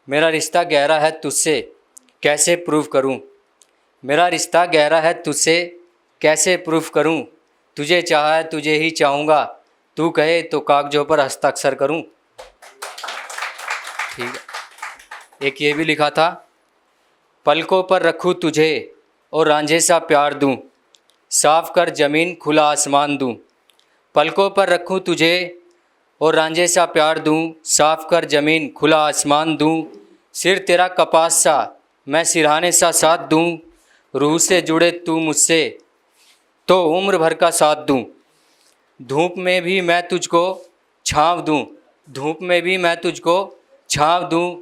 मेरा रिश्ता गहरा है तुझसे कैसे प्रूव करूं। मेरा रिश्ता गहरा है तुझसे कैसे प्रूफ करूं। तुझे चाहा है तुझे ही चाहूँगा, तू कहे तो कागजों पर हस्ताक्षर करूं। ठीक है। एक ये भी लिखा था, पलकों पर रखूं तुझे और रांझे सा प्यार दूं, साफ कर ज़मीन खुला आसमान दूं। पलकों पर रखूं तुझे और रांझे सा प्यार दूं, साफ कर ज़मीन खुला आसमान दूं। सिर तेरा कपास सा मैं सिरहाने सा साथ दूं, रूह से जुड़े तू मुझसे तो उम्र भर का साथ दूं। धूप में भी मैं तुझको छाँव दूं, धूप में भी मैं तुझको छाँव दूं।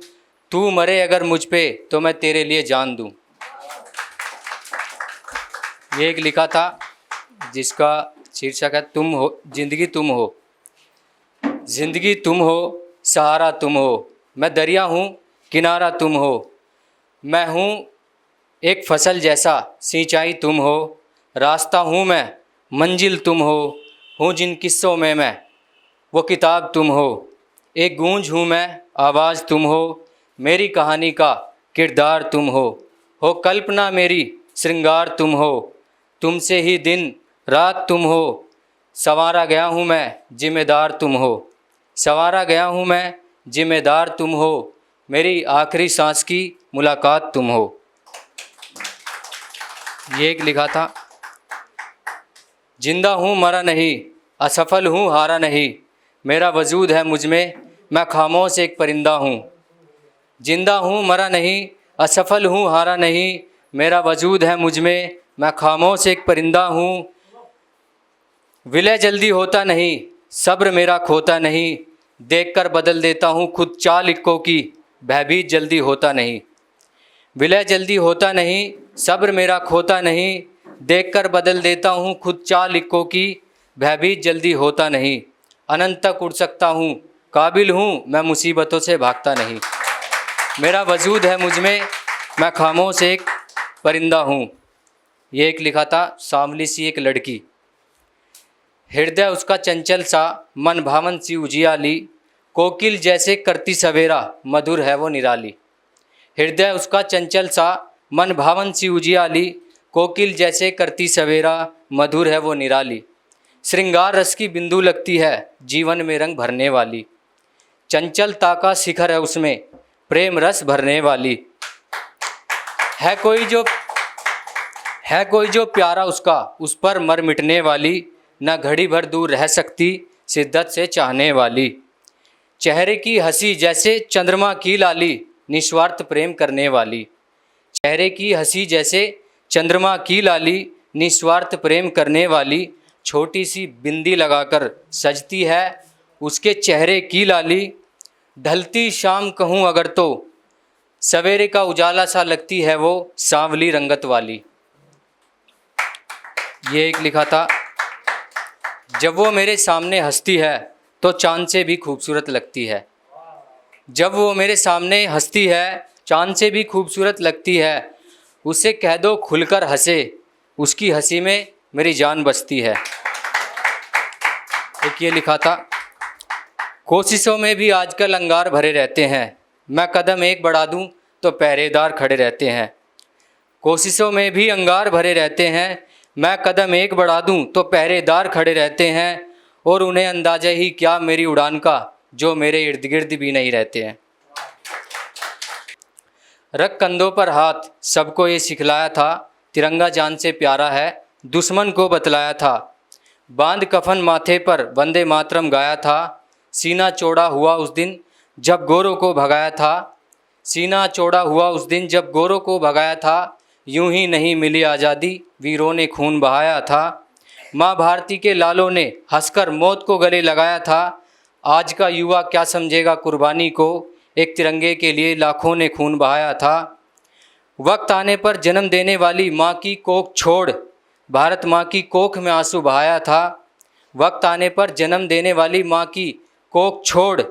तू मरे अगर मुझ पे तो मैं तेरे लिए जान दूं। ये एक लिखा था जिसका शीर्षक है तुम हो जिंदगी तुम हो। जिंदगी तुम हो, सहारा तुम हो, मैं दरिया हूँ किनारा तुम हो। मैं हूँ एक फसल जैसा सिंचाई तुम हो, रास्ता हूँ मैं मंजिल तुम हो। हूँ जिन किस्सों में मैं वो किताब तुम हो। एक गूंज हूँ मैं आवाज़ तुम हो, मेरी कहानी का किरदार तुम हो कल्पना मेरी श्रृंगार तुम हो। तुमसे ही दिन रात तुम हो, संवारा गया हूँ मैं जिम्मेदार तुम हो। संवारा गया हूँ मैं जिम्मेदार तुम हो, मेरी आखिरी सांस की मुलाकात तुम हो। ये एक लिखा था, जिंदा हूँ मरा नहीं, असफल हूँ हारा नहीं, मेरा वजूद है मुझ में मैं खामोश एक परिंदा हूँ। जिंदा हूँ मरा नहीं, असफल हूँ हारा नहीं, मेरा वजूद है मुझ में मैं खामोश एक परिंदा हूँ। विलय जल्दी होता नहीं, सब्र मेरा खोता नहीं, देखकर बदल देता हूँ खुद चाल इक्कों की, भयभीत जल्दी होता नहीं। विलय जल्दी होता नहीं, सब्र मेरा खोता नहीं, देखकर बदल देता हूँ खुद चाल इक्कों की, भयभीत जल्दी होता नहीं। अनंत तक उड़ सकता हूँ, काबिल हूँ मैं मुसीबतों से भागता नहीं। मेरा वजूद है मुझ में मैं खामोश एक परिंदा हूँ। ये एक लिखा था, सांवली सी एक लड़की। हृदय उसका चंचल सा मन भावन सी उजियाली, कोकिल जैसे करती सवेरा मधुर है वो निराली। हृदय उसका चंचल सा मन भावन सी उजियाली, कोकिल जैसे करती सवेरा मधुर है वो निराली। श्रृंगार रस की बिंदु लगती है जीवन में रंग भरने वाली, चंचलता का शिखर है उसमें प्रेम रस भरने वाली। है कोई जो प्यारा उसका उस पर मर मिटने वाली, न घड़ी भर दूर रह सकती शिद्दत से चाहने वाली। चेहरे की हंसी जैसे चंद्रमा की लाली, निस्वार्थ प्रेम करने वाली। चेहरे की हंसी जैसे चंद्रमा की लाली, निस्वार्थ प्रेम करने वाली। छोटी सी बिंदी लगाकर सजती है उसके चेहरे की लाली, ढलती शाम कहूँ अगर तो सवेरे का उजाला सा लगती है वो सांवली रंगत वाली। ये एक लिखा था, जब वो मेरे सामने हंसती है तो चांद से भी खूबसूरत लगती है। जब वो मेरे सामने हंसती है चांद से भी खूबसूरत लगती है। उसे कह दो खुलकर हंसे, उसकी हंसी में मेरी जान बसती है। एक ये लिखा था, कोशिशों में भी आजकल अंगार भरे रहते हैं, मैं कदम एक बढ़ा दूं तो पहरेदार खड़े रहते हैं। कोशिशों में भी अंगार भरे रहते हैं, मैं कदम एक बढ़ा दूं तो पहरेदार खड़े रहते हैं। और उन्हें अंदाजा ही क्या मेरी उड़ान का जो मेरे इर्द गिर्द भी नहीं रहते हैं। रख कंधों पर हाथ सबको ये सिखलाया था, तिरंगा जान से प्यारा है दुश्मन को बतलाया था। बांध कफन माथे पर वंदे मातरम गाया था, सीना चौड़ा हुआ उस दिन जब गोरों को भगाया था। सीना चौड़ा हुआ उस दिन जब गोरों को भगाया था, यूं ही नहीं मिली आज़ादी वीरों ने खून बहाया था। माँ भारती के लालों ने हंसकर मौत को गले लगाया था, आज का युवा क्या समझेगा कुर्बानी को, एक तिरंगे के लिए लाखों ने खून बहाया था। वक्त आने पर जन्म देने वाली माँ की कोख छोड़ भारत माँ की कोख में आंसू बहाया था। वक्त आने पर जन्म देने वाली माँ की कोख छोड़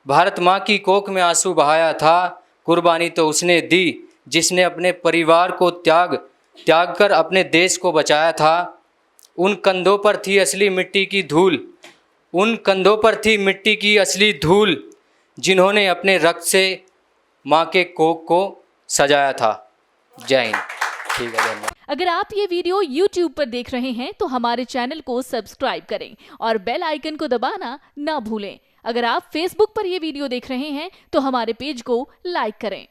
भारत माँ की कोख में आंसू बहाया था। कुर्बानी तो उसने दी जिसने अपने परिवार को त्याग कर अपने देश को बचाया था। उन कंधों पर थी असली मिट्टी की धूल, उन कंधों पर थी मिट्टी की असली धूल, जिन्होंने अपने रक्त से माँ के कोख को सजाया था। जय हिंद। ठीक है, धन्यवाद। अगर आप ये वीडियो YouTube पर देख रहे हैं तो हमारे चैनल को सब्सक्राइब करें और बेल आइकन को दबाना ना भूलें। अगर आप Facebook पर ये वीडियो देख रहे हैं तो हमारे पेज को लाइक करें।